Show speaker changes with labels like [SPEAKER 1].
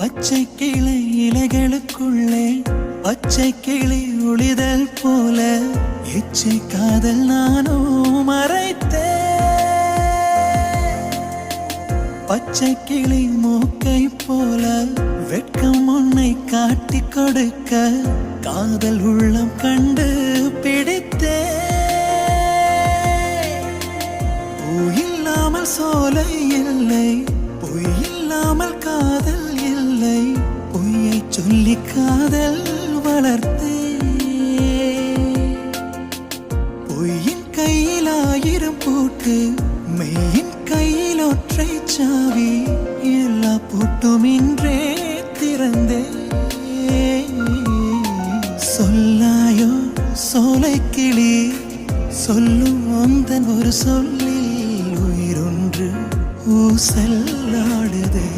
[SPEAKER 1] பச்சை கிளை இலைகளுக்குள்ளே பச்சை கிளி ஒளிதல் போல இச்சை காதல் நானும் மறைத்தே பச்சை கிளி மூக்கை போல வெட்கம் உன்னை காட்டி கொடுக்க காதல் உள்ளம் கண்டு பிடித்தே பூ இல்லாமல் சோலை இல்லை பொய் இல்லாமல் காதல் இல்லை பொய்யை சொல்லி காதல் வளர்த்தே பொய்யின் கையில் 1000 பூட்டு மெய்யின் கையில் ஒற்றை சாவி எல்லா பூட்டும் இன்றே திறந்தே சொல்லாயோ சோலை கிளி சொல்லும் அந்தன் ஒரு சொல்லில் உயிரொன்று ஊசல்லாடுதே